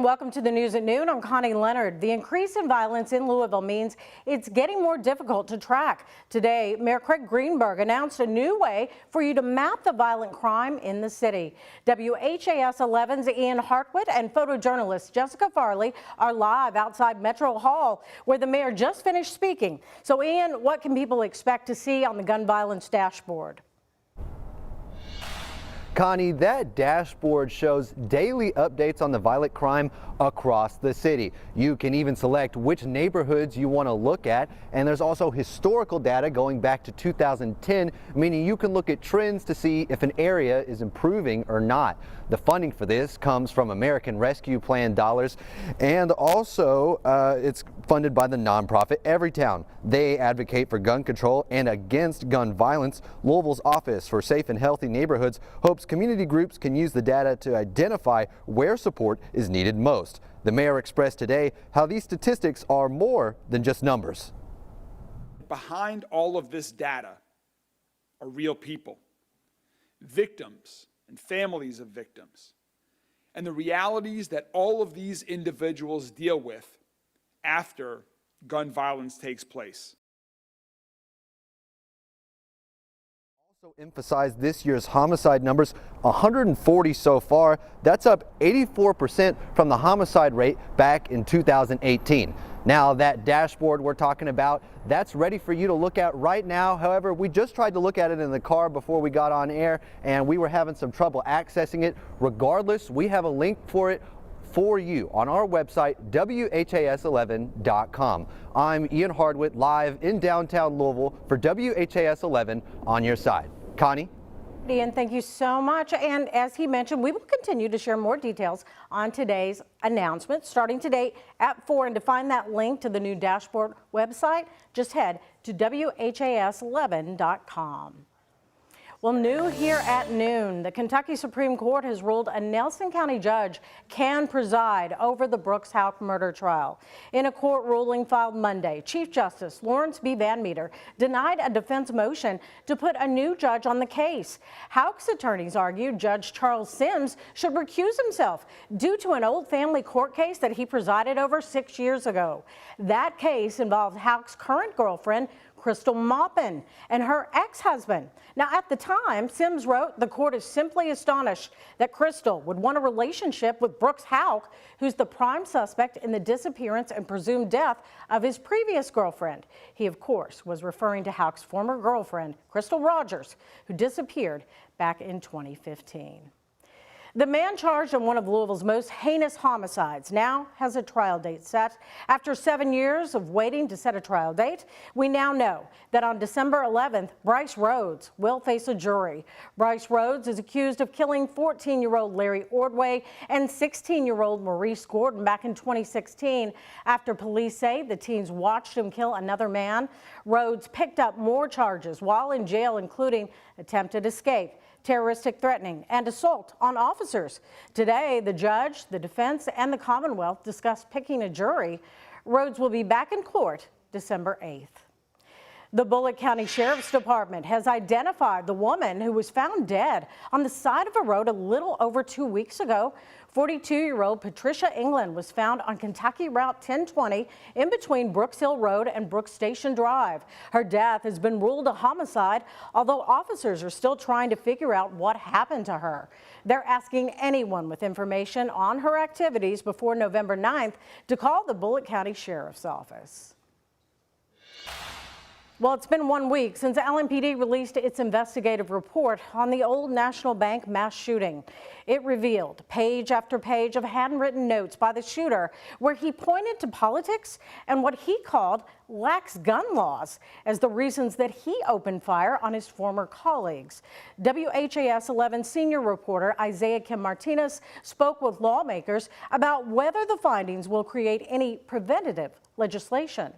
welcome to the news at noon. I'm Connie Leonard. The increase in violence in Louisville means it's getting more difficult to track. Today, Mayor Craig Greenberg announced a new way for you to map the violent crime in the city. WHAS 11's Ian Hartwitt and photojournalist Jessica Farley are live outside Metro Hall, where the mayor just finished speaking. So, Ian, what can people expect to see on the gun violence dashboard? Connie, that dashboard shows daily updates on the violent crime across the city. You can even select which neighborhoods you want to look at, and there's also historical data going back to 2010, meaning you can look at trends to see if an area is improving or not. The funding for this comes from American Rescue Plan dollars, and also it's funded by the nonprofit Everytown. They advocate for gun control and against gun violence. Louisville's Office for Safe and Healthy Neighborhoods hopes community groups can use the data to identify where support is needed most. The mayor expressed today how these statistics are more than just numbers. Behind all of this data are real people, victims and families of victims, and the realities that all of these individuals deal with after gun violence takes place. Also emphasize this year's homicide numbers, 140 so far. That's up 84% from the homicide rate back in 2018. Now that dashboard we're talking about, that's ready for you to look at right now. However, we just tried to look at it in the car before we got on air and we were having some trouble accessing it. Regardless, we have a link for it for you on our website, WHAS11.com. I'm Ian Hartwitt, live in downtown Louisville for WHAS 11 on your side. Connie? Ian, thank you so much. And as he mentioned, we will continue to share more details on today's announcement starting today at 4. And to find that link to the new dashboard website, just head to WHAS11.com. Well, new here at noon, the Kentucky Supreme Court has ruled a Nelson County judge can preside over the Brooks Houck murder trial. In a court ruling filed Monday, Chief Justice Lawrence B. Van Meter denied a defense motion to put a new judge on the case. Houck's attorneys argued Judge Charles Sims should recuse himself due to an old family court case that he presided over 6 years ago. That case involved Houck's current girlfriend, Crystal Maupin, and her ex-husband. Now, at the time, Sims wrote, "The court is simply astonished that Crystal would want a relationship with Brooks Houck, who's the prime suspect in the disappearance and presumed death of his previous girlfriend." He, of course, was referring to Houck's former girlfriend, Crystal Rogers, who disappeared back in 2015. The man charged in one of Louisville's most heinous homicides now has a trial date set. After 7 years of waiting to set a trial date, we now know that on December 11th, Bryce Rhodes will face a jury. Bryce Rhodes is accused of killing 14-year-old Larry Ordway and 16-year-old Maurice Gordon back in 2016. After police say the teens watched him kill another man, Rhodes picked up more charges while in jail, including attempted escape, terroristic threatening, and assault on officers. Today, the judge, the defense, and the Commonwealth discussed picking a jury. Rhodes will be back in court December 8th. The Bullitt County Sheriff's Department has identified the woman who was found dead on the side of a road a little over 2 weeks ago. 42-year-old Patricia England was found on Kentucky Route 1020 in between Brooks Hill Road and Brooks Station Drive. Her death has been ruled a homicide, although officers are still trying to figure out what happened to her. They're asking anyone with information on her activities before November 9th to call the Bullitt County Sheriff's Office. Well, it's been 1 week since LMPD released its investigative report on the Old National Bank mass shooting. It revealed page after page of handwritten notes by the shooter where he pointed to politics and what he called lax gun laws as the reasons that he opened fire on his former colleagues. WHAS 11 senior reporter Isaiah Kim Martinez spoke with lawmakers about whether the findings will create any preventative legislation.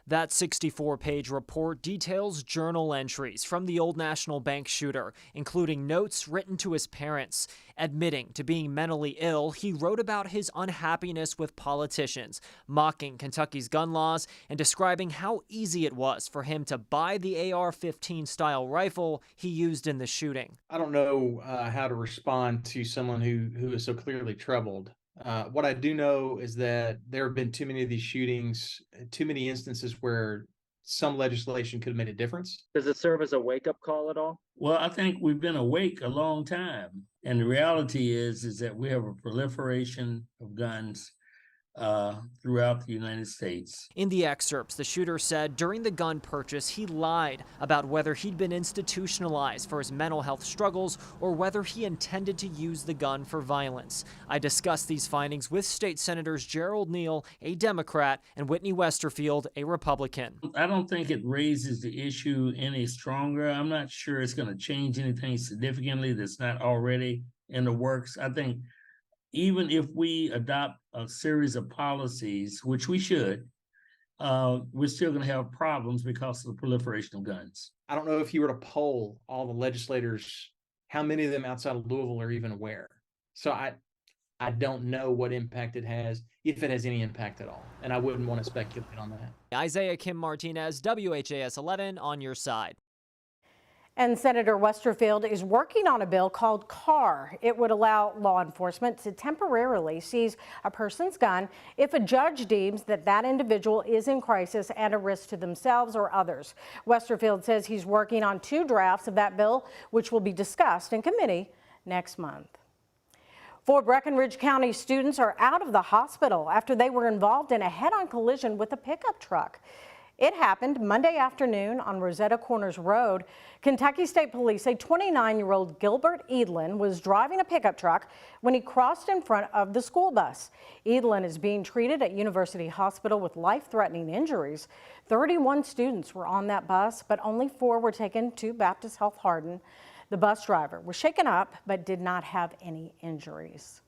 That 64-page report details journal entries from the Old National Bank shooter, including notes written to his parents. Admitting to being mentally ill, he wrote about his unhappiness with politicians, mocking Kentucky's gun laws, and describing how easy it was for him to buy the AR-15 style rifle he used in the shooting. I don't know how to respond to someone who is so clearly troubled What I do know is that there have been too many of these shootings, too many instances where some legislation could have made a difference. Does it serve as a wake-up call at all? Well, I think we've been awake a long time. And the reality is that we have a proliferation of guns throughout the United States. In the excerpts, the shooter said during the gun purchase, he lied about whether he'd been institutionalized for his mental health struggles or whether he intended to use the gun for violence. I discussed these findings with State Senators Gerald Neal, a Democrat, and Whitney Westerfield, a Republican. I don't think it raises the issue any stronger. I'm not sure it's going to change anything significantly that's not already in the works. I think even if we adopt a series of policies, which we should, we're still going to have problems because of the proliferation of guns. I don't know if you were to poll all the legislators, how many of them outside of Louisville are even aware. So I don't know what impact it has, if it has any impact at all. And I wouldn't want to speculate on that. Isaiah Kim Martinez, WHAS11 on your side. And Senator Westerfield is working on a bill called CAR. It would allow law enforcement to temporarily seize a person's gun if a judge deems that that individual is in crisis and a risk to themselves or others. Westerfield says he's working on 2 drafts of that bill, which will be discussed in committee next month. 4 Breckinridge County students are out of the hospital after they were involved in a head-on collision with a pickup truck. It happened Monday afternoon on Rosetta Corners Road. Kentucky State Police say 29-year-old Gilbert Edlin was driving a pickup truck when he crossed in front of the school bus. Edlin is being treated at University Hospital with life-threatening injuries. 31 students were on that bus, but only 4 were taken to Baptist Health Hardin. The bus driver was shaken up but did not have any injuries.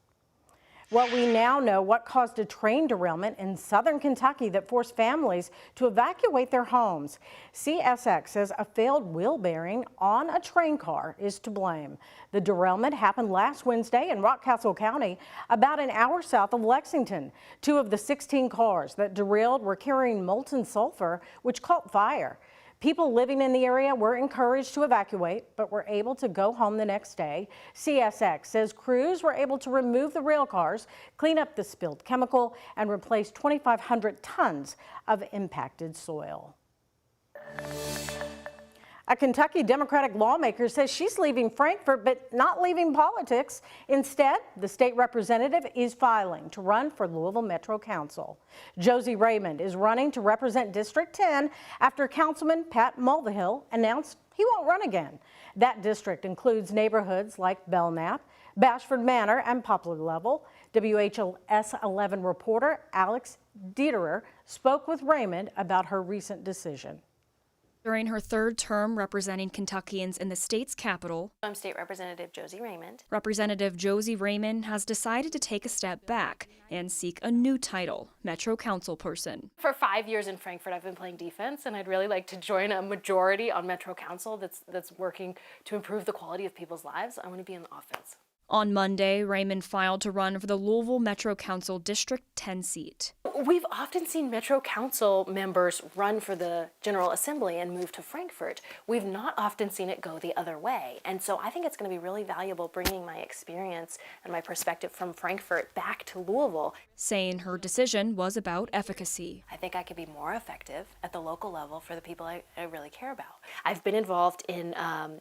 Well, we now know what caused a train derailment in southern Kentucky that forced families to evacuate their homes. CSX says a failed wheel bearing on a train car is to blame. The derailment happened last Wednesday in Rockcastle County, about an hour south of Lexington. 2 of the 16 cars that derailed were carrying molten sulfur, which caught fire. People living in the area were encouraged to evacuate, but were able to go home the next day. CSX says crews were able to remove the rail cars, clean up the spilled chemical, and replace 2,500 tons of impacted soil. A Kentucky Democratic lawmaker says she's leaving Frankfort, but not leaving politics. Instead, the state representative is filing to run for Louisville Metro Council. Josie Raymond is running to represent District 10 after Councilman Pat Mulvihill announced he won't run again. That district includes neighborhoods like Belknap, Bashford Manor, and Poplar Level. WHAS11 reporter Alex Dieterer spoke with Raymond about her recent decision. During her 3rd term representing Kentuckians in the state's capital, I'm State Representative Josie Raymond. Representative Josie Raymond has decided to take a step back and seek a new title, Metro Councilperson. For 5 years in Frankfort, I've been playing defense, and I'd really like to join a majority on Metro Council that's working to improve the quality of people's lives. I want to be in the offense. On Monday, Raymond filed to run for the Louisville Metro Council District 10 seat. We've often seen Metro Council members run for the General Assembly and move to Frankfort. We've not often seen it go the other way. And so I think it's going to be really valuable bringing my experience and my perspective from Frankfort back to Louisville. Saying her decision was about efficacy. I think I could be more effective at the local level for the people I really care about. I've been involved in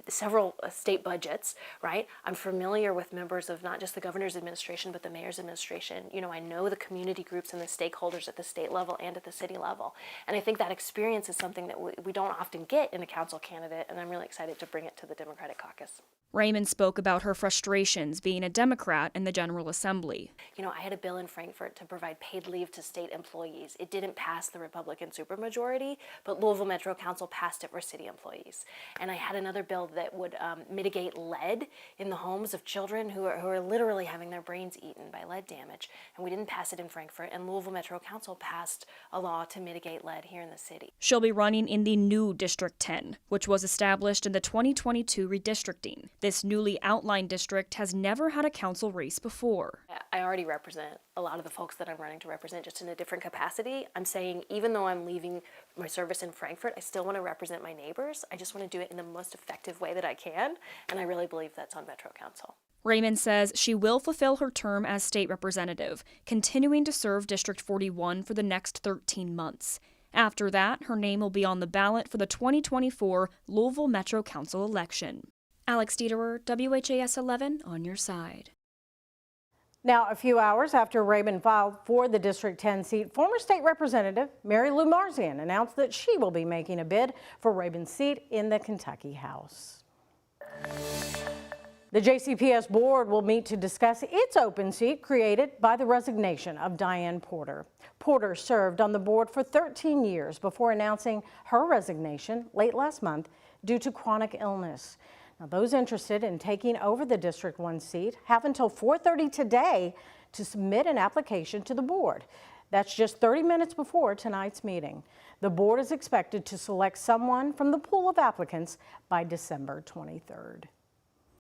several state budgets, right? I'm familiar with members of not just the governor's administration, but the mayor's administration. You know, I know the community groups and the stakeholders at the state level and at the city level. And I think that experience is something that we don't often get in a council candidate, and I'm really excited to bring it to the Democratic caucus. Raymond spoke about her frustrations being a Democrat in the General Assembly. You know, I had a bill in Frankfort to provide paid leave to state employees. It didn't pass the Republican supermajority, but Louisville Metro Council passed it for city employees. And I had another bill that would mitigate lead in the homes of children who are literally having their brains eaten by lead damage. And we didn't pass it in Frankfort, and Louisville Metro Council passed a law to mitigate lead here in the city. She'll be running in the new District 10, which was established in the 2022 redistricting. This newly outlined district has never had a council race before. I already represent a lot of the folks that I'm running to represent, just in a different capacity. I'm saying even though I'm leaving my service in Frankfort, I still want to represent my neighbors. I just want to do it in the most effective way that I can, and I really believe that's on Metro Council. Raymond says she will fulfill her term as state representative, continuing to serve District 41 for the next 13 months. After that, her name will be on the ballot for the 2024 Louisville Metro Council election. Alex Dieterer, WHAS11, on your side. Now, a few hours after Raymond filed for the District 10 seat, former state representative Mary Lou Marzian announced that she will be making a bid for Raymond's seat in the Kentucky House. The JCPS board will meet to discuss its open seat created by the resignation of Diane Porter. Porter served on the board for 13 years before announcing her resignation late last month due to chronic illness. Now, those interested in taking over the District 1 seat have until 4:30 today to submit an application to the board. That's just 30 minutes before tonight's meeting. The board is expected to select someone from the pool of applicants by December 23rd.